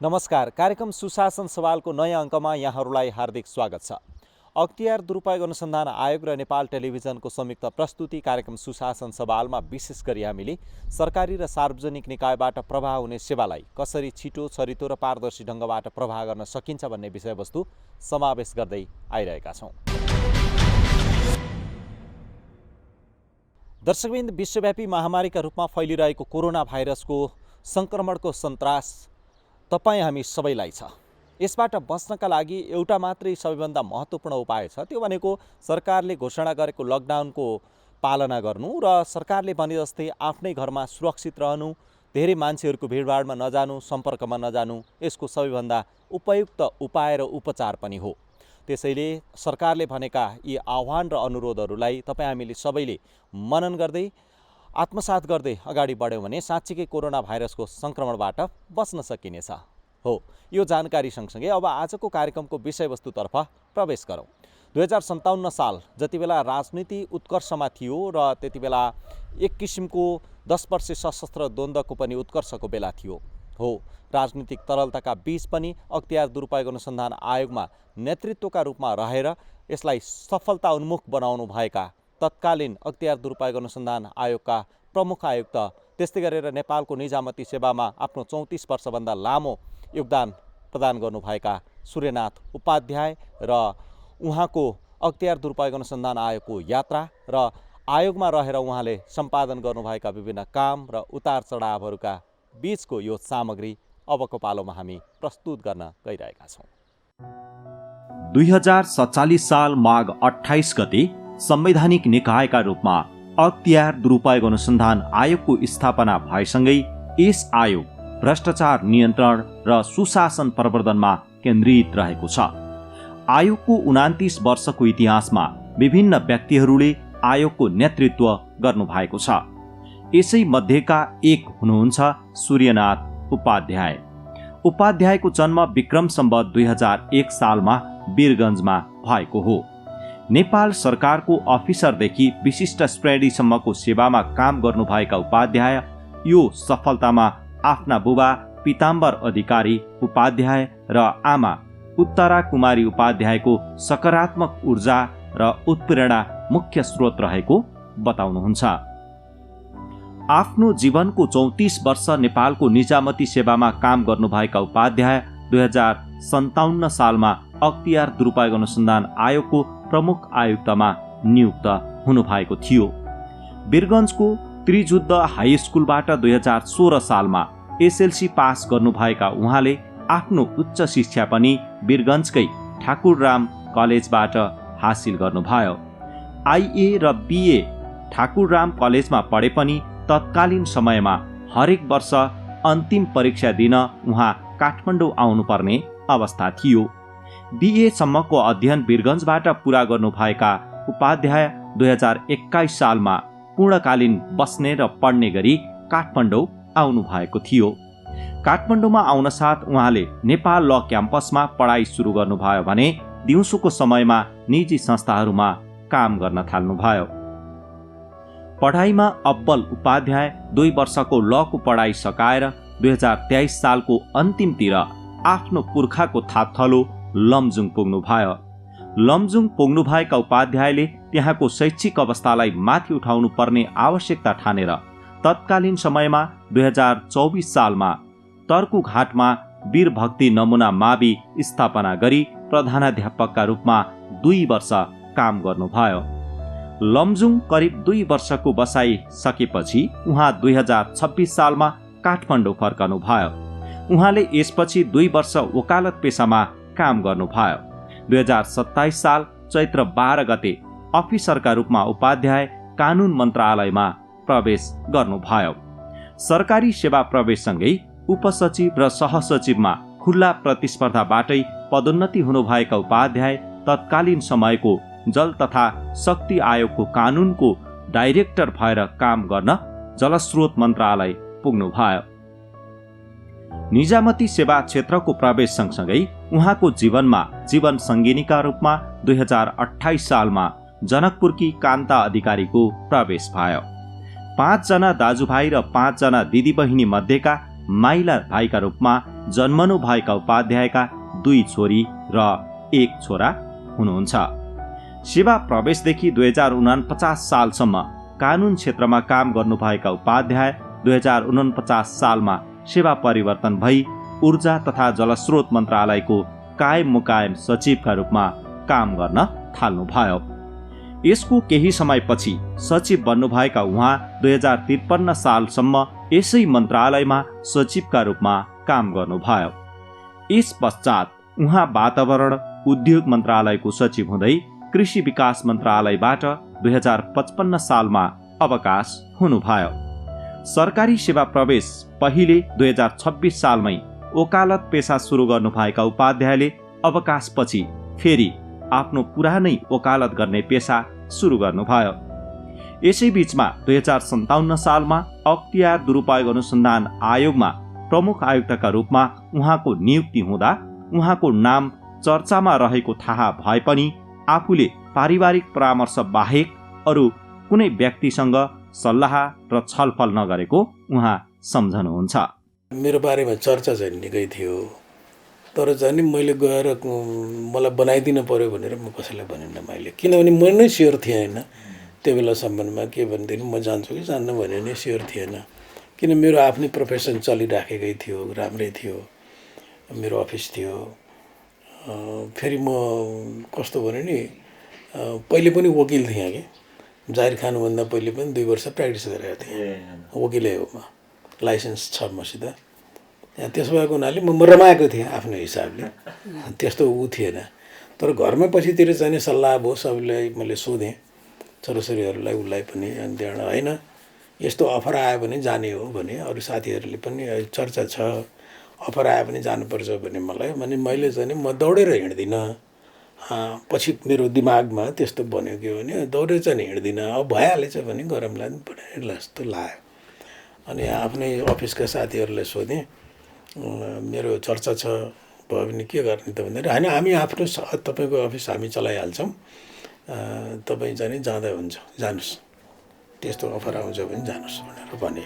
नमस्कार। कार्यक्रम सुशासन सवालको नयाँ अङ्कमा यहाँहरूलाई हार्दिक स्वागत छ। अख्तियार दुरुपयोग अनुसन्धान आयोग र नेपाल टेलिभिजनको संयुक्त प्रस्तुति कार्यक्रम सुशासन सवालमा विशेष गरी हामीले सरकारी र सार्वजनिक निकायबाट प्रवाह हुने सेवालाई कसरी छिटो, छरितो र पारदर्शी ढङ्गबाट प्रवाह गर्न सकिन्छ भन्ने विषयवस्तु समावेश गर्दै आइरहेका छौँ। दर्शकवृन्द, विश्वव्यापी महामारीका रूपमा फैलिरहेको कोरोना भाइरसको सङ्क्रमणको सन्तास तपाईँ हामी सबैलाई छ। यसबाट बच्नका लागि एउटा मात्रै सबैभन्दा महत्त्वपूर्ण उपाय छ, त्यो भनेको सरकारले घोषणा गरेको लकडाउनको पालना गर्नु र सरकारले भने जस्तै आफ्नै घरमा सुरक्षित रहनु, धेरै मान्छेहरूको भिडभाडमा नजानु, सम्पर्कमा नजानु यसको सबैभन्दा उपयुक्त उपाय र उपचार पनि हो। त्यसैले सरकारले भनेका यी आह्वान र अनुरोधहरूलाई तपाईँ हामीले सबैले मनन गर्दै आत्मसात गर्दै अगाडि बढ्यौँ भने साँच्चीकै कोरोना भाइरसको सङ्क्रमणबाट बच्न सकिनेछ। हो, यो जानकारी सँगसँगै अब आजको कार्यक्रमको विषयवस्तुतर्फ प्रवेश गरौँ। 2057 साल जति बेला राजनीति उत्कर्षमा थियो र त्यति बेला एक किसिमको 10 वर्षे सशस्त्र द्वन्द्वको पनि उत्कर्षको बेला थियो। हो, राजनीतिक तरलताका बीच पनि अख्तियार दुरुपयोग अनुसन्धान आयोगमा नेतृत्वका रूपमा रहेर यसलाई सफलता उन्मुख बनाउनु भएका तत्कालीन अख्तियार दुरुपयोग अनुसन्धान आयोगका प्रमुख आयुक्त, त्यस्तै गरेर नेपालको निजामती सेवामा आफ्नो 34 वर्षभन्दा लामो योगदान प्रदान गर्नुभएका सूर्यनाथ उपाध्याय र उहाँको अख्तियार दुरुपयोग अनुसन्धान आयोगको यात्रा र आयोगमा रहेर उहाँले सम्पादन गर्नुभएका विभिन्न काम र उतार चढावहरूका बीचको यो सामग्री अबको पालोमा हामी प्रस्तुत गर्न गइरहेका छौँ। 2047 साल माघ 28 गते संवैधानिक निकायका रूपमा अख्तियार दुरुपयोग अनुसन्धान आयोगको स्थापना भएसँगै यस आयोग भ्रष्टाचार नियन्त्रण र सुशासन प्रवर्धनमा केन्द्रित रहेको छ। आयोगको 29 वर्षको इतिहासमा विभिन्न व्यक्तिहरूले आयोगको नेतृत्व गर्नुभएको छ। यसै मध्येका एक हुनुहुन्छ सूर्यनाथ उपाध्याय। उपाध्यायको जन्म विक्रम सम्वत 2001 सालमा वीरगञ्जमा भएको हो। नेपाल सरकारको अफिसरदेखि विशिष्ट श्रेणीसम्मको सेवामा काम गर्नुभएका उपाध्याय यो सफलतामा आफ्ना बुबा पीताम्बर अधिकारी उपाध्याय र आमा उत्तरा कुमारी उपाध्यायको सकारात्मक ऊर्जा र उत्प्रेरणा मुख्य स्रोत रहेको बताउनुहुन्छ। आफ्नो जीवनको 34 वर्ष नेपालको निजामती सेवामा काम गर्नुभएका उपाध्याय 2057 सालमा अख्तियार दुरुपयोग अनुसन्धान आयोगको प्रमुख आयुक्तमा नियुक्त हुनुभएको थियो। वीरगञ्जको त्रिजुद्ध हाई स्कुलबाट 2016 सालमा एसएलसी पास गर्नुभएका उहाँले आफ्नो उच्च शिक्षा पनि वीरगञ्जकै ठाकुरराम कलेजबाट हासिल गर्नुभयो। आइए र बिए ठाकुरराम कलेजमा पढे पनि तत्कालीन समयमा हरेक वर्ष अन्तिम परीक्षा दिन उहाँ काठमाडौँ आउनुपर्ने अवस्था थियो। बिए सम्मको अध्ययन वीरगञ्जबाट पुरा गर्नुभएका उपाध्याय 2021 सालमा पूर्णकालीन बस्ने र पढ्ने गरी काठमाडौँ आउनु भएको थियो। काठमाडौँमा आउन साथ उहाँले नेपाल ल क्याम्पसमा पढाइ सुरु गर्नुभयो भने दिउँसोको समयमा निजी संस्थाहरूमा काम गर्न थाल्नुभयो। पढाइमा अब्बल उपाध्याय 2 वर्षको लको पढाइ सकाएर 2023 सालको अन्तिमतिर आफ्नो पुर्खाको थाप्थलो लमजुङ पुग्नुभयो। लमजुङ पुग्नुभएका उपाध्यायले त्यहाँको शैक्षिक अवस्थालाई माथि उठाउनु पर्ने आवश्यकता ठानेर तत्कालीन समयमा 2024 सालमा तर्कुघाटमा वीरभक्ति नमुना मावि स्थापना गरी प्रधानाध्यापकका रूपमा 2 वर्ष काम गर्नुभयो। लमजुङ करिब 2 वर्षको बसाइ सकेपछि उहाँ 2026 सालमा काठमाडौँ फर्कनुभयो। उहाँले यसपछि 2 वर्ष वकालत पेसामा काम गर्नुभयो। 2027 साल चैत्र 12 गते अफिसरका रूपमा उपाध्याय कानुन मन्त्रालयमा प्रवेश गर्नुभयो। सरकारी सेवा प्रवेशसँगै उपसचिव र सहसचिवमा खुल्ला प्रतिस्पर्धाबाटै पदोन्नति हुनुभएका उपाध्याय तत्कालीन समयको जल तथा शक्ति आयोगको कानुनको डाइरेक्टर भएर काम गर्न जलस्रोत मन्त्रालय पुग्नुभयो। निजामती सेवा क्षेत्रको प्रवेश सँगसँगै उहाँको जीवनमा जीवन सङ्गिनीका रूपमा 2028 सालमा जनकपुरकी कान्ता अधिकारीको प्रवेश भयो। 5 जना दाजुभाइ र 5 जना दिदीबहिनी मध्येका माइला भाइका रूपमा जन्मनु भएका उपाध्यायका 2 छोरी र 1 छोरा हुनुहुन्छ। सेवा प्रवेशदेखि 2049 सालसम्म कानुन क्षेत्रमा काम गर्नुभएका उपाध्याय 2049 सालमा सेवा परिवर्तन भई ऊर्जा तथा जलस्रोत मन्त्रालयको कायम मुकायम सचिवका रूपमा काम गर्न थाल्नुभयो। यसको केही समयपछि सचिव बन्नुभएका उहाँ 2053 सालसम्म यसै मन्त्रालयमा सचिवका रूपमा काम गर्नुभयो। यस पश्चात उहाँ वातावरण उद्योग मन्त्रालयको सचिव हुँदै कृषि विकास मन्त्रालयबाट 2055 सालमा अवकाश हुनुभयो। सरकारी सेवा प्रवेश पहिले 2026 सालमै वकालत पेसा सुरु गर्नुभएका उपाध्यायले अवकाशपछि फेरि आफ्नो पुरानै वकालत गर्ने पेसा सुरु गर्नुभयो। यसै बीचमा 2057 सालमा अख्तियार दुरुपयोग अनुसन्धान आयोगमा प्रमुख आयुक्तका रूपमा उहाँको नियुक्ति हुँदा उहाँको नाम चर्चामा रहेको थाहा भए पनि आफूले पारिवारिक परामर्श बाहेक अरू कुनै व्यक्तिसँग सल्लाह र छलफल नगरेको उहाँ सम्झनुहुन्छ। मेरो बारेमा चर्चा चाहिँ निकै थियो, तर चाहिँ नि मैले गएर मलाई बनाइदिनु पर्यो भनेर म कसैलाई भनिनँ मैले, किनभने म नै स्योर थिएँ होइन त्यो बेलासम्ममा। के भनेदेखि म जान्छु कि जान्नु भने नै स्योर थिएन, किन मेरो आफ्नै प्रोफेसन चलिराखेकै थियो, राम्रै थियो, मेरो अफिस थियो। फेरि म कस्तो भने नि पहिले पनि वकिल थिएँ कि, जाहिर खानुभन्दा पहिले पनि 2 वर्ष प्र्याक्टिस गरेको थिएँ, वकिलै हो म, लाइसेन्स छ मसित। त्यसो भएको हुनाले म रमाएको थिएँ आफ्नो हिसाबले, त्यस्तो ऊ थिएन। तर घरमा पछितिर चाहिँ सल्लाह भयो, सबैलाई मैले सोधेँ, छोराछोरीहरूलाई, उसलाई पनि। अनि त्यहाँबाट होइन यस्तो अफर आयो भने जाने हो भने, अरू साथीहरूले पनि चर्चा छ अफर आयो भने जानुपर्छ भने मलाई भने मैले चाहिँ म दौडेर हिँड्दिनँ। पछि मेरो दिमागमा त्यस्तो भन्यो के भने दौडेर चाहिँ हिँड्दिनँ, अब भइहालेछ भने गरमलाई पनि जस्तो लाग्यो। अनि आफ्नै अफिसका साथीहरूलाई सोधेँ, मेरो चर्चा छ भयो भने के गर्ने त भन्दाखेरि होइन हामी आफ्नो तपाईँको अफिस हामी चलाइहाल्छौँ, तपाईँ चाहिँ जाँदा हुन्छ, जानुहोस्, त्यस्तो अफर आउँछ भने जानुहोस् भनेर भने।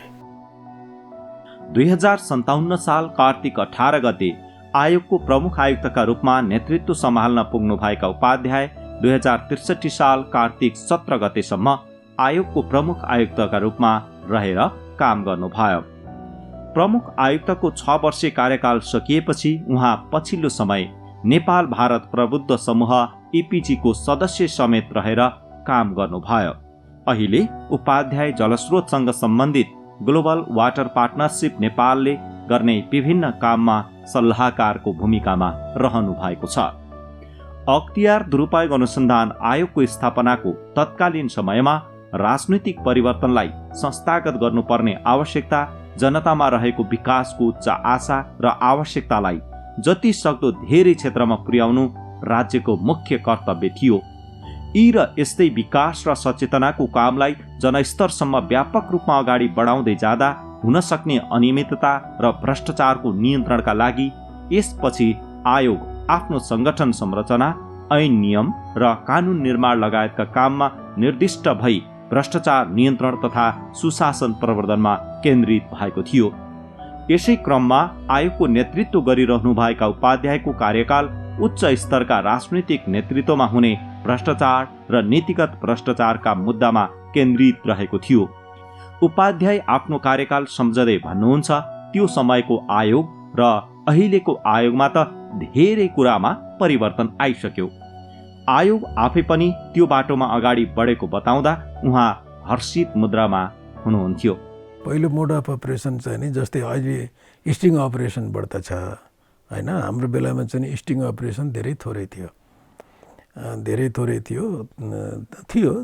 2057 साल कार्तिक 18 गते आयोगको प्रमुख आयुक्तका रूपमा नेतृत्व सम्हाल्न पुग्नुभएका उपाध्याय 2063 साल कार्तिक 17 गतेसम्म आयोगको प्रमुख आयुक्तका रूपमा रहेर काम गर्नुभयो। प्रमुख आयुक्तको 6 वर्षे कार्यकाल सकिएपछि उहाँ पछिल्लो समय नेपाल भारत प्रबुद्ध समूह EPG को सदस्य समेत रहेर काम गर्नुभयो। अहिले उपाध्याय जलस्रोतसँग सम्बन्धित ग्लोबल वाटर पार्टनरसिप नेपालले गर्ने विभिन्न काममा सल्लाहकारको भूमिकामा रहनु भएको छ। अख्तियार दुरुपयोग अनुसन्धान आयोगको स्थापनाको तत्कालीन समयमा राजनैतिक परिवर्तनलाई संस्थागत गर्नुपर्ने आवश्यकता, जनतामा रहेको विकासको उच्च आशा र आवश्यकतालाई जति सक्दो धेरै क्षेत्रमा पुर्याउनु राज्यको मुख्य कर्तव्य थियो। यी र यस्तै विकास र सचेतनाको कामलाई जनस्तरसम्म व्यापक रूपमा अगाडि बढाउँदै जाँदा हुन सक्ने अनियमितता र भ्रष्टाचारको नियन्त्रणका लागि यसपछि आयोग आफ्नो संगठन संरचना, ऐन नियम र कानुन निर्माण लगायतका काममा निर्दिष्ट भई भ्रष्टाचार नियन्त्रण तथा सुशासन प्रवर्धनमा केन्द्रित भएको थियो। यसै क्रममा आयोगको नेतृत्व गरिरहनुभएका उपाध्यायको कार्यकाल उच्च स्तरका राजनैतिक नेतृत्वमा हुने भ्रष्टाचार र नीतिगत भ्रष्टाचारका मुद्दामा केन्द्रित रहेको थियो। उपाध्याय आफ्नो कार्यकाल सम्झँदै भन्नुहुन्छ, त्यो समयको आयोग र अहिलेको आयोगमा त धेरै कुरामा परिवर्तन आइसक्यो। आयोग आफै पनि त्यो बाटोमा अगाडि बढेको बताउँदा उहाँ हर्षित मुद्रामा हुनुहुन्थ्यो। पहिलो मोड अफ अपरेसन चाहिँ नि जस्तै अहिले स्टिङ अपरेसन बढ्ता छ होइन, हाम्रो बेलामा चाहिँ स्टिङ अपरेसन धेरै थोरै थियो,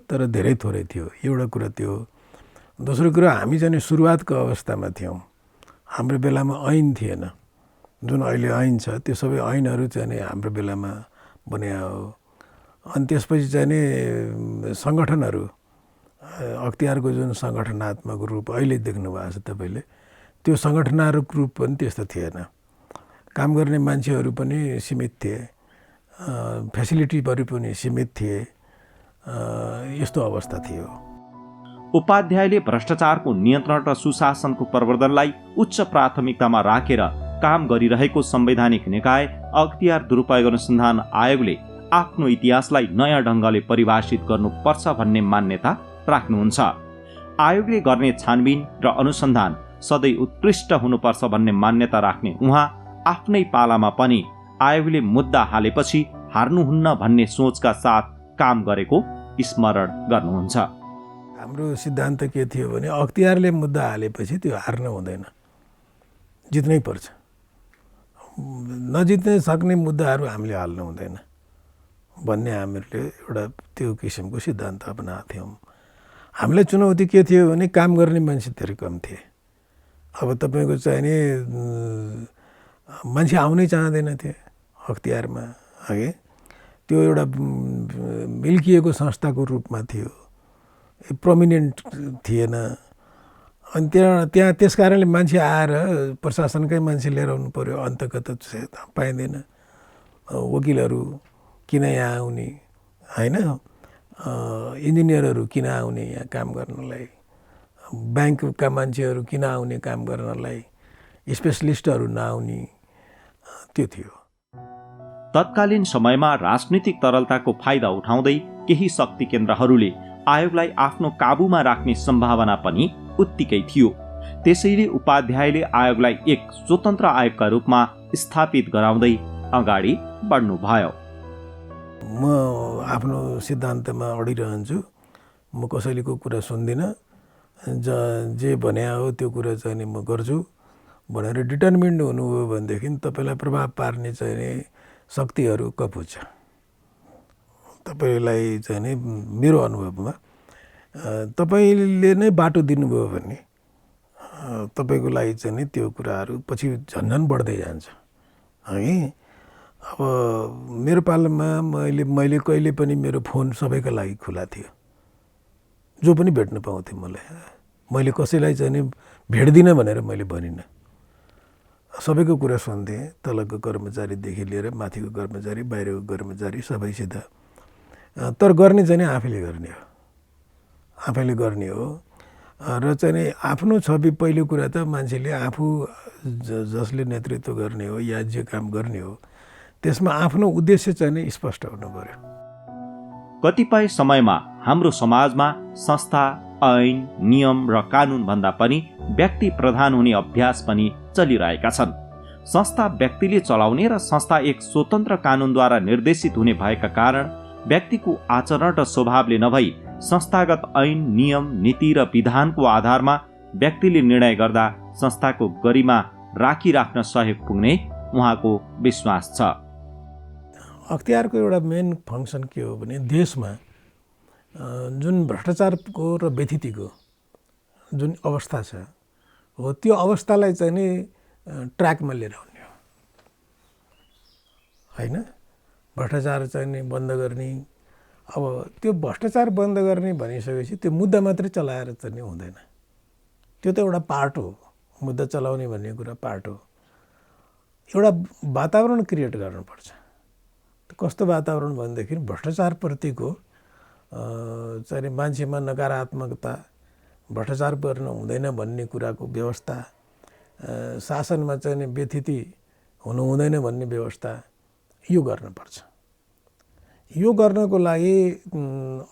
तर धेरै थोरै थियो। एउटा कुरा त्यो। दोस्रो कुरा हामी चाहिँ सुरुवातको अवस्थामा थियौँ, हाम्रो बेलामा ऐन थिएन। जुन अहिले ऐन छ त्यो सबै ऐनहरू चाहिँ हाम्रो बेलामा बनिया हो। अनि त्यसपछि चाहिँ नि सङ्गठनहरू, अख्तियारको जुन सङ्गठनात्मक रूप अहिले देख्नु भएको छ तपाईँले, त्यो सङ्गठनात्मक रूप पनि त्यस्तो थिएन। काम गर्ने मान्छेहरू पनि सीमित थिए, फेसिलिटीहरू पनि सीमित थिए, यस्तो अवस्था थियो। उपाध्यायले भ्रष्टाचारको नियन्त्रण र सुशासनको प्रवर्धनलाई उच्च प्राथमिकतामा राखेर काम गरिरहेको संवैधानिक निकाय अख्तियार दुरुपयोग अनुसन्धान आयोगले आफ्नो इतिहासलाई नयाँ ढङ्गले परिभाषित गर्नुपर्छ भन्ने मान्यता राख्नुहुन्छ। आयोगले गर्ने छानबिन र अनुसन्धान सधैँ उत्कृष्ट हुनुपर्छ भन्ने मान्यता राख्ने उहाँ आफ्नै पालामा पनि आयोगले मुद्दा हालेपछि हार्नुहुन्न भन्ने सोचका साथ काम गरेको स्मरण गर्नुहुन्छ। हाम्रो सिद्धान्त के थियो भने अख्तियारले मुद्दा हालेपछि त्यो हार्न हुँदैन, जित्नै पर्छ। नजित्न सक्ने मुद्दाहरू हामीले हाल्नु हुँदैन भन्ने हामीहरूले एउटा त्यो किसिमको सिद्धान्त अपनाएको थियौँ। हामीलाई चुनौती के थियो भने काम गर्ने मान्छे धेरै कम थिए। अब तपाईँको चाहिने मान्छे आउनै चाहँदैन थिए अख्तियारमा, है त्यो एउटा मिल्किएको संस्थाको रूपमा थियो, प्रोमिनेन्ट थिएन। अनि त्यहाँ त्यस कारणले मान्छे आएर प्रशासनकै मान्छे लिएर आउनु पर्यो, अन्तगत पाइँदैन। वकिलहरू किन यहाँ आउने, होइन, इन्जिनियरहरू किन आउने यहाँ काम गर्नलाई, ब्याङ्कका मान्छेहरू किन आउने काम गर्नलाई, स्पेसलिस्टहरू नआउने, त्यो थियो। तत्कालीन समयमा राजनीतिक तरलताको फाइदा उठाउँदै केही शक्ति केन्द्रहरूले आयोगलाई आफ्नो काबुमा राख्ने सम्भावना पनि उत्तिकै थियो। त्यसैले उपाध्यायले आयोगलाई एक स्वतन्त्र आयोगका रूपमा स्थापित गराउँदै अगाडि बढ्नुभयो। म आफ्नो सिद्धान्तमा अडिरहन्छु, म कसैलेको कुरा सुन्दिनँ, जे भने हो त्यो कुरा चाहिँ नि म गर्छु भनेर डिटर्मिन्ड हुनुभयो भनेदेखि तपाईँलाई प्रभाव पार्ने चाहिँ नि शक्तिहरू कपुछ। तपाईँलाई चाहिँ नि मेरो अनुभवमा तपाईँले नै बाटो दिनुभयो भने तपाईँको लागि चाहिँ नि त्यो कुराहरू पछि झन्झन बढ्दै जान्छ, है। अब मेरो पालामा मैले कहिले पनि मेरो फोन सबैका लागि खुला थियो, जो पनि भेट्न पाउँथेँ मलाई। मैले कसैलाई चाहिँ नि भेट्दिनँ भनेर मैले भनिनँ, सबैको कुरा सुन्थेँ, तलको कर्मचारीदेखि लिएर माथिको कर्मचारी, बाहिरको कर्मचारी सबैसित। तर गर्ने चाहिँ नि आफैले गर्ने हो, आफैले गर्ने हो। र चाहिँ नि आफ्नो छवि, पहिलो कुरा त मान्छेले आफू जसले नेतृत्व गर्ने हो या जे काम गर्ने हो त्यसमा आफ्नो उद्देश्य चाहिँ नि स्पष्ट हुनु पर्यो। कतिपय समयमा हाम्रो समाजमा संस्था, ऐन, नियम र कानुन भन्दा पनि व्यक्ति प्रधान हुने अभ्यास पनि चलिरहेका छन्। संस्था व्यक्तिले चलाउने र संस्था एक स्वतन्त्र कानुनद्वारा निर्देशित हुने भएका कारण व्यक्तिको आचरण र स्वभावले नभई संस्थागत ऐन, नियम, नीति र विधानको आधारमा व्यक्तिले निर्णय गर्दा संस्थाको गरिमा राखिराख्न सहयोग पुग्ने उहाँको विश्वास छ। अख्तियारको एउटा मेन फङ्सन के हो भने देशमा जुन भ्रष्टाचारको र व्यथितिको जुन अवस्था छ हो त्यो अवस्थालाई चाहिँ नि ट्र्याकमा लिएर आउने हो, होइन। भ्रष्टाचार चाहिँ नि बन्द गर्ने। अब त्यो भ्रष्टाचार बन्द गर्ने भनिसकेपछि त्यो मुद्दा मात्रै चलाएर चाहिँ नि हुँदैन, त्यो त एउटा पार्ट हो। मुद्दा चलाउने भन्ने कुरा पार्ट हो। एउटा वातावरण क्रिएट गर्नुपर्छ। कस्तो वातावरण भनेदेखि भ्रष्टाचारप्रतिको चाहिँ मान्छेमा नकारात्मकता, भ्रष्टाचार गर्न हुँदैन भन्ने कुराको व्यवस्था, शासनमा चाहिँ व्यथिति हुनु हुँदैन भन्ने व्यवस्था, यो गर्नुपर्छ। यो गर्नको लागि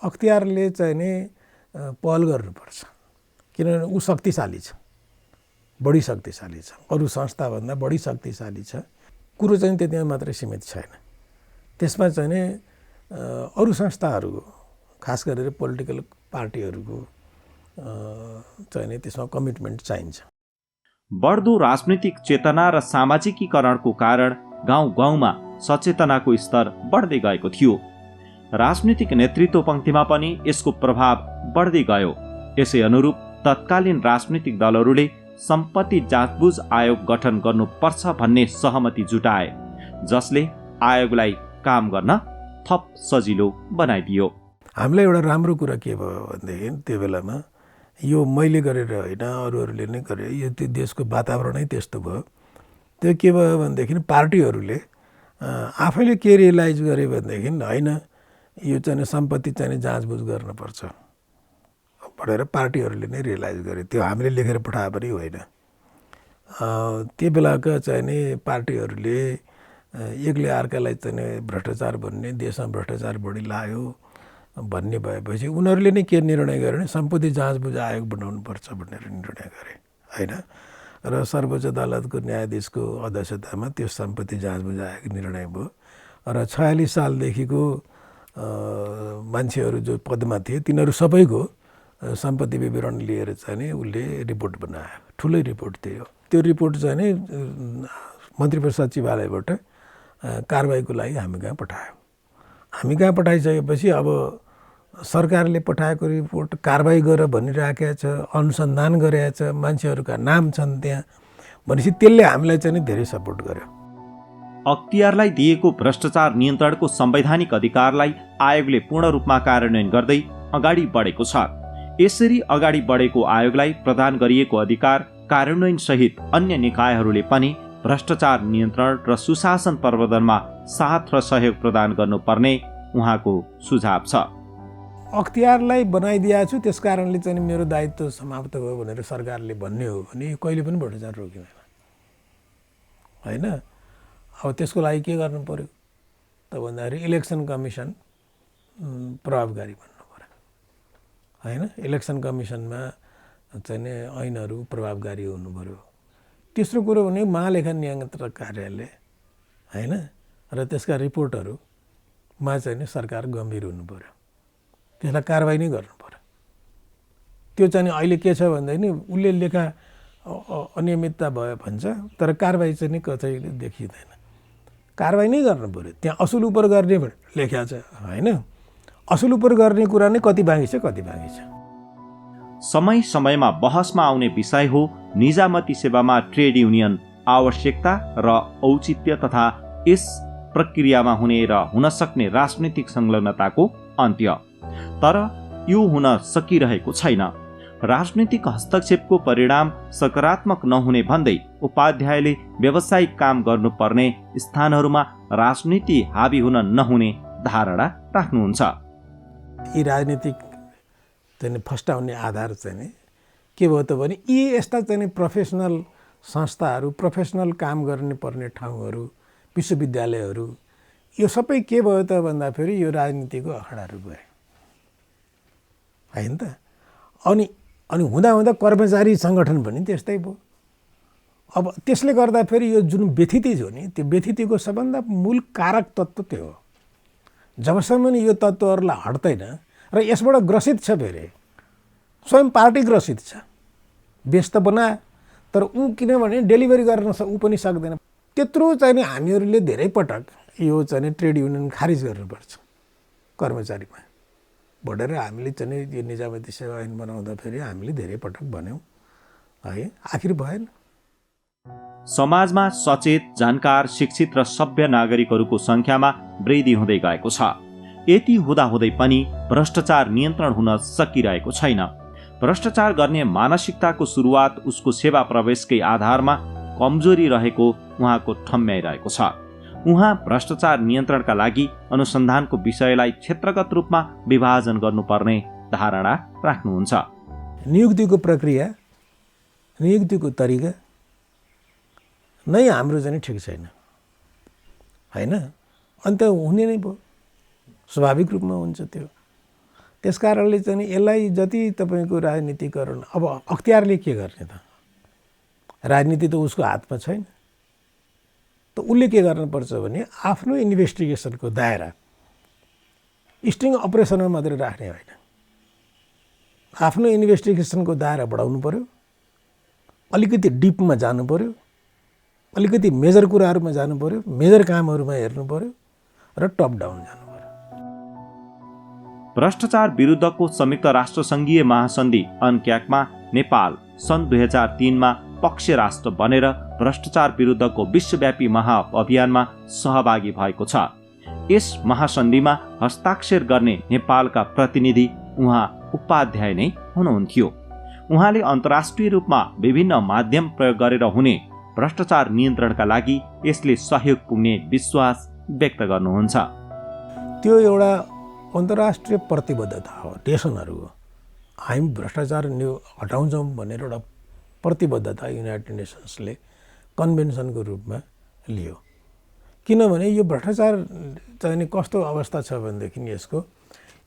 अख्तियारले चाहिँ नि पहल गर्नुपर्छ, किनभने ऊ शक्तिशाली छ, बढी शक्तिशाली छ, अरू संस्थाभन्दा बढी शक्तिशाली छ। कुरो चाहिँ त्यतिमा मात्रै सीमित छैन, त्यसमा चाहिँ नि अरू संस्थाहरूको, खास गरेर पोलिटिकल पार्टीहरूको चाहिँ नि त्यसमा कमिटमेन्ट चाहिन्छ। बढ्दो राजनीतिक चेतना र सामाजिकीकरणको कारण गाउँ गाउँमा सचेतनाको स्तर बढ्दै गएको थियो। राजनीतिक नेतृत्व पङ्क्तिमा पनि यसको प्रभाव बढ्दै गयो। यसै अनुरूप तत्कालीन राजनीतिक दलहरूले सम्पत्ति जाँचबुझ आयोग गठन गर्नुपर्छ भन्ने सहमति जुटाए, जसले आयोगलाई काम गर्न थप सजिलो बनाइदियो। हामीलाई एउटा राम्रो कुरा के भयो भनेदेखि त्यो बेलामा यो मैले गरेर होइन, अरूहरूले नै गरे, यो त्यो देशको वातावरणै त्यस्तो भयो। त्यो के भयो भनेदेखि पार्टीहरूले आफैले के रियलाइज गरे भनेदेखि होइन, यो चाहिँ सम्पत्ति चाहिँ जाँचबुझ गर्नुपर्छ भनेर पार्टीहरूले नै रियलाइज गरे। त्यो हामीले लेखेर पठाए पनि होइन। त्यो बेलाका चाहिँ नि पार्टीहरूले एकले अर्कालाई चाहिँ भ्रष्टाचार भन्ने, देशमा भ्रष्टाचार बढी लाग्यो भन्ने भएपछि उनीहरूले नै के निर्णय गरे भने सम्पत्ति जाँचबुझ आयोग बनाउनुपर्छ भनेर निर्णय गरे होइन। र सर्वोच्च अदालतको न्यायाधीशको अध्यक्षतामा त्यो सम्पत्ति जाँचबुझ आयोग निर्णय भयो। र 46 सालदेखिको मान्छेहरू जो पदमा थिए तिनीहरू सबैको सम्पत्ति विवरण लिएर चाहिँ नि उसले रिपोर्ट बनायो। ठुलै रिपोर्ट थियो। त्यो रिपोर्ट चाहिँ नि मन्त्री परिषद सचिवालयबाट कारबाहीको लागि हामी कहाँ पठायो। हामी कहाँ पठाइसकेपछि अब सरकारले पठाएको रिपोर्ट कारबाही गर भनिराखेको छ, अनुसन्धान गरेको छ, मान्छेहरूका नाम छन् त्यहाँ भनेपछि त्यसले हामीलाई चाहिँ नि धेरै सपोर्ट गर्यो। अख्तियारलाई दिएको भ्रष्टाचार नियन्त्रणको संवैधानिक अधिकारलाई आयोगले पूर्ण रूपमा कार्यान्वयन गर्दै अगाडि बढेको छ। यसरी अगाडि बढेको आयोगलाई प्रदान गरिएको अधिकार कार्यान्वयन सहित अन्य निकायहरूले पनि भ्रष्टाचार नियन्त्रण र सुशासन प्रवर्धनमा साथ र सहयोग प्रदान गर्नुपर्ने उहाँको सुझाव छ। अख्तियारलाई बनाइदिएको छु त्यस कारणले चाहिँ मेरो दायित्व समाप्त भयो भनेर सरकारले भन्ने हो भने कहिले पनि भ्रष्टाचार रोकिँदैन होइन। अब त्यसको लागि के गर्नु पर्यो त भन्दाखेरि इलेक्सन कमिसन प्रभावकारी बन्नु पर्यो होइन। इलेक्सन कमिसनमा चाहिँ नि ऐनहरू प्रभावकारी हुनु पर्यो। तेस्रो कुरो भने महालेखा नियन्त्रक कार्यालय होइन र त्यसका रिपोर्टहरूमा चाहिँ नि सरकार गम्भीर हुनु पर्यो। त्यसलाई कारबाही नै गर्नु पर्यो। त्यो चाहिँ नि अहिले के छ भन्दाखेरि उसले लेखा अनियमितता भयो भन्छ तर कारबाही चाहिँ नि कतैले देखिँदैन। कारबाही नै गर्नु पर्यो। त्यहाँ असुल उपर गर्ने लेख्या छ होइन। असुल उपर गर्ने कुरा नै कति बाँकी छ कति बाँकी छ। समय समयमा बहसमा आउने विषय हो निजामती सेवामा ट्रेड युनियन आवश्यकता र औचित्य तथा यस प्रक्रियामा हुने र हुन सक्ने राजनीतिक संलग्नताको अन्त्य। तर यो हुन सकिरहेको छैन। राजनीतिक हस्तक्षेपको परिणाम सकारात्मक नहुने भन्दै उपाध्यायले व्यावसायिक काम गर्नुपर्ने स्थानहरूमा राजनीति हाबी हुन नहुने धारणा राख्नुहुन्छ। यी राजनीतिक चाहिँ फस्टाउने आधार चाहिँ के भयो त भने यी यस्ता चाहिँ प्रोफेसनल संस्थाहरू, प्रोफेसनल काम गर्ने पर्ने ठाउँहरू, विश्वविद्यालयहरू यो सबै के भयो त भन्दाखेरि यो राजनीतिको अखडाहरू गए होइन त। अनि हुँदा हुँदा कर्मचारी सङ्गठन पनि त्यस्तै भयो। अब त्यसले गर्दाखेरि यो जुन व्यथिति हो नि त्यो व्यथितिको सबभन्दा मूल कारक तत्त्व त्यो हो। जबसम्म यो तत्त्वहरूलाई हट्दैन र यसबाट ग्रसित छ फेरि स्वयं पार्टी ग्रसित छ। व्यस्त बनाए तर ऊ किनभने डेलिभरी गर्न ऊ पनि सक्दैन। त्यत्रो चाहिँ नि हामीहरूले धेरै पटक यो चाहिँ ट्रेड युनियन खारिज गर्नुपर्छ कर्मचारीमा भनेर हामीले चाहिँ यो निजामती सेवा ऐन बनाउँदाखेरि हामीले धेरै पटक भन्यौँ है। आखिर भएन। समाजमा सचेत, जानकार, शिक्षित र सभ्य नागरिकहरूको सङ्ख्यामा वृद्धि हुँदै गएको छ। यति हुँदाहुँदै पनि भ्रष्टाचार नियन्त्रण हुन सकिरहेको छैन। भ्रष्टाचार गर्ने मानसिकताको सुरुवात उसको सेवा प्रवेशकै आधारमा कमजोरी रहेको उहाँको ठम्म्याइरहेको छ। उहाँ भ्रष्टाचार नियन्त्रणका लागि अनुसन्धानको विषयलाई क्षेत्रगत रूपमा विभाजन गर्नुपर्ने धारणा राख्नुहुन्छ। नियुक्तिको प्रक्रिया, नियुक्तिको तरिका नै हाम्रो चाहिँ ठिक छैन होइन। अन्त हुने नै भयो, स्वाभाविक रूपमा हुन्छ त्यो। त्यस कारणले चाहिँ यसलाई जति तपाईँको राजनीतिकरण, अब अख्तियारले के गर्ने त? राजनीति त उसको हातमा छैन। त उसले के गर्नुपर्छ भने आफ्नो इन्भेस्टिगेसनको दायरा स्टिङ अपरेसनमा मात्रै राख्ने होइन, आफ्नो इन्भेस्टिगेसनको दायरा बढाउनु पर्यो, अलिकति डिपमा जानु पर्यो, अलिकति मेजर कुराहरूमा जानु पर्यो, मेजर कामहरूमा हेर्नु पर्यो र टप डाउन जानु पर्यो। भ्रष्टाचार विरुद्धको संयुक्त राष्ट्रसङ्घीय महासन्धि अनक्याकमा नेपाल सन् 2003मा पक्ष राष्ट्र बनेर भ्रष्टाचार विरुद्धको विश्वव्यापी महाअभियानमा सहभागी भएको छ। यस महासन्धिमा हस्ताक्षर गर्ने नेपालका प्रतिनिधि उहाँ उपाध्याय नै हुनुहुन्थ्यो। उहाँले अन्तर्राष्ट्रिय रूपमा विभिन्न माध्यम प्रयोग गरेर हुने भ्रष्टाचार नियन्त्रणका लागि यसले सहयोग पुग्ने विश्वास व्यक्त गर्नुहुन्छ। त्यो एउटा अन्तर्राष्ट्रिय प्रतिबद्धता हो, देशनहरू हो। हामी भ्रष्टाचार हटाउँछौँ भनेर एउटा प्रतिबद्धता युनाइटेड नेसन्सले कन्भेन्सनको रूपमा लियो। किनभने यो भ्रष्टाचार चाहिँ कस्तो अवस्था छ भनेदेखि यसको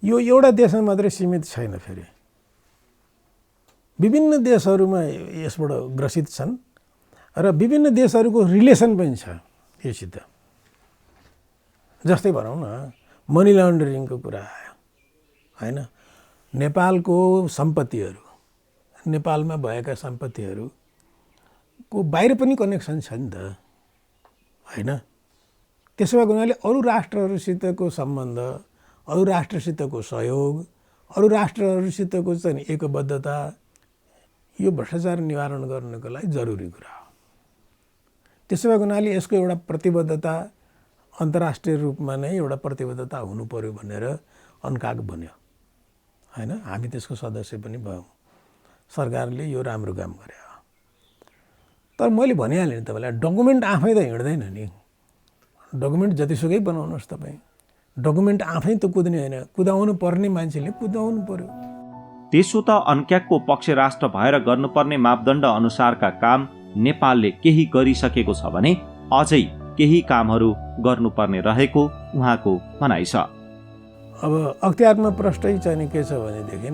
यो एउटा देशमा मात्रै सीमित छैन, फेरि विभिन्न देशहरूमा यसबाट ग्रसित छन् र विभिन्न देशहरूको रिलेसन पनि छ योसित। जस्तै भनौँ न मनी लन्डरिङको कुरा आयो होइन, नेपालको सम्पत्तिहरू, नेपालमा भएका सम्पत्तिहरूको बाहिर पनि कनेक्सन छ नि त होइन। त्यसो भएको हुनाले अरू राष्ट्रहरूसितको सम्बन्ध, अरू राष्ट्रसितको सहयोग, अरू राष्ट्रहरूसितको चाहिँ एकबद्धता यो भ्रष्टाचार निवारण गर्नको लागि जरुरी कुरा हो। त्यसो भएको हुनाले यसको एउटा प्रतिबद्धता अन्तर्राष्ट्रिय रूपमा नै एउटा प्रतिबद्धता हुनु पर्यो भनेर अन्काग बन्यो होइन। हामी त्यसको सदस्य पनि भयौँ। सरकारले यो राम्रो काम गर्यो। तर मैले भनिहालेँ नि तपाईँलाई, डकुमेन्ट आफै त हिँड्दैन नि। डकुमेन्ट जतिसुकै बनाउनुहोस् तपाईँ, डकुमेन्ट आफै त कुद्ने होइन, कुदाउनु पर्ने मान्छेले कुदाउनु पर्यो। त्यसो त अन्क्याकको पक्ष राष्ट्र भएर गर्नुपर्ने मापदण्ड अनुसारका काम नेपालले केही गरिसकेको छ भने अझै केही कामहरू गर्नुपर्ने रहेको उहाँको भनाइ छ। अब अख्तियारमा प्रष्टै चाहिँ के छ भनेदेखि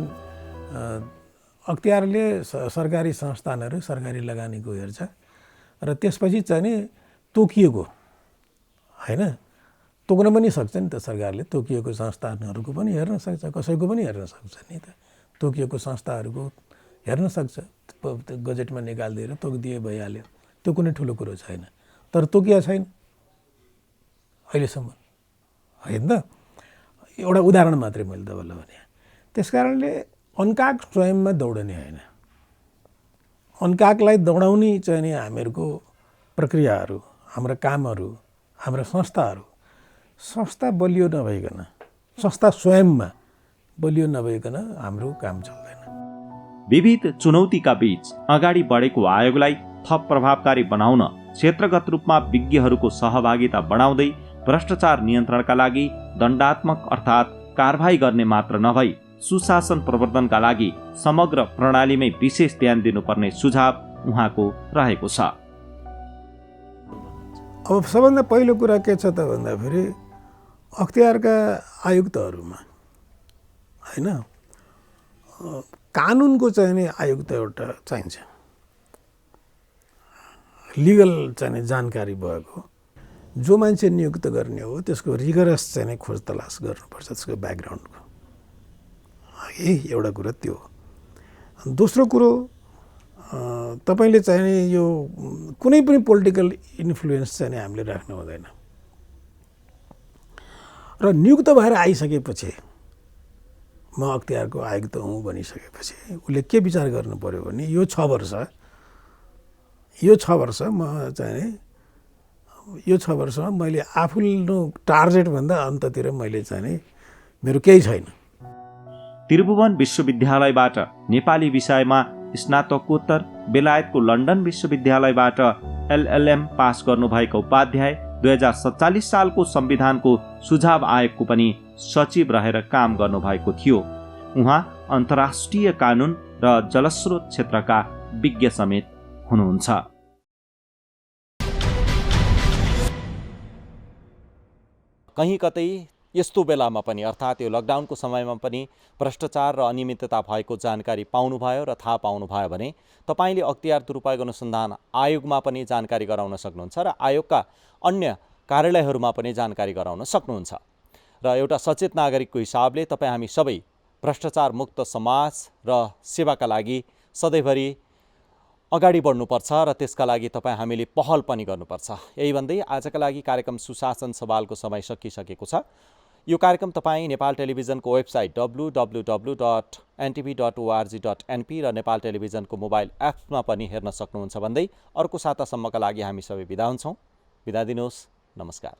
अख्तियारले सरकारी संस्थानहरू, सरकारी लगानीको हेर्छ र त्यसपछि चाहिँ तोकिएको होइन, तोक्न पनि सक्छ नि त सरकारले। तोकिएको संस्थानहरूको पनि हेर्न सक्छ, कसैको पनि हेर्न सक्छ नि त। तोकिएको संस्थाहरूको हेर्न सक्छ, गजेटमा निकालिदिएर तोकिदिए भइहाल्यो, त्यो कुनै ठुलो कुरो छैन। तर तोकिया छैन अहिलेसम्म होइन त। एउटा उदाहरण मात्रै मैले तपाईँलाई भने। त्यस कारणले अन्काग स्वयंमा दौडने होइन, अन्कागलाई दौडाउने चाहिँ नि हामीहरूको प्रक्रियाहरू, हाम्रा कामहरू, हाम्रा संस्थाहरू, संस्था बलियो नभइकन, संस्था स्वयंमा बलियो नभइकन हाम्रो काम चल्दैन। विविध चुनौतीका बीच अगाडि बढेको आयोगलाई थप प्रभावकारी बनाउन क्षेत्रगत रूपमा विज्ञहरूको सहभागिता बढाउँदै भ्रष्टाचार नियन्त्रणका लागि दण्डात्मक अर्थात् कारबाही गर्ने मात्र नभई सुशासन प्रवर्धनका लागि समग्र प्रणालीमै विशेष ध्यान दिनुपर्ने सुझाव उहाँको रहेको छ। अब सबभन्दा पहिलो कुरा के छ त भन्दाखेरि अख्तियारका आयुक्तहरूमा होइन कानुनको चाहिँ नि आयुक्त एउटा चाहिन्छ, लिगल चाहिँ जानकारी भएको जो मान्छे नियुक्त गर्ने हो त्यसको रिगरस चाहिँ खोज तलास गर्नुपर्छ, त्यसको ब्याकग्राउन्डको। एउटा कुरा त्यो हो। दोस्रो कुरो तपाईँले चाहिँ यो कुनै पनि पोलिटिकल इन्फ्लुएन्स चाहिँ हामीले राख्नु हुँदैन र नियुक्त भएर आइसकेपछि म अख्तियारको आयुक्त हुँ भनिसकेपछि उसले के विचार गर्नु पर्यो भने यो 6 वर्ष म चाहिँ यो 6 वर्षमा मैले आफ्नो टार्गेटभन्दा अन्ततिर मैले चाहिँ मेरो केही छैन। त्रिभुवन विश्वविद्यालयबाट नेपाली विषयमा स्नातकोत्तर, बेलायतको लन्डन विश्वविद्यालयबाट एलएलएम पास गर्नुभएका उपाध्याय 2047 सालको संविधानको सुझाव आयोगको पनि सचिव रहेर काम गर्नुभएको थियो। उहाँ अन्तर्राष्ट्रिय कानुन र जलस्रोत क्षेत्रका विज्ञ समेत हुनुहुन्छ। कहीँ कतै यस्तो बेलामा पनि अर्थात् यो लकडाउनको समयमा पनि भ्रष्टाचार र अनियमितता भएको जानकारी पाउनुभयो र थाहा पाउनुभयो भने तपाईँले अख्तियार दुरुपयोग अनुसन्धान आयोगमा पनि जानकारी गराउन सक्नुहुन्छ र आयोगका अन्य कार्यालयहरूमा पनि जानकारी गराउन सक्नुहुन्छ। र एउटा सचेत नागरिकको हिसाबले तपाईँ हामी सबै भ्रष्टाचार मुक्त समाज र सेवाका लागि सधैँभरि अगाडि बढ्नुपर्छ र त्यसका लागि तपाईँ हामीले पहल पनि गर्नुपर्छ। यही भन्दै आजका लागि कार्यक्रम सुशासन सवालको समय सकिसकेको छ। यो कार्यक्रम तपाईँ नेपाल टेलिभिजनको वेबसाइट www.ntv.org.np र नेपाल टेलिभिजनको मोबाइल एप्समा पनि हेर्न सक्नुहुन्छ भन्दै अर्को सातासम्मका लागि हामी सबै बिदा हुन्छौँ। बिदा दिनुहोस्। नमस्कार।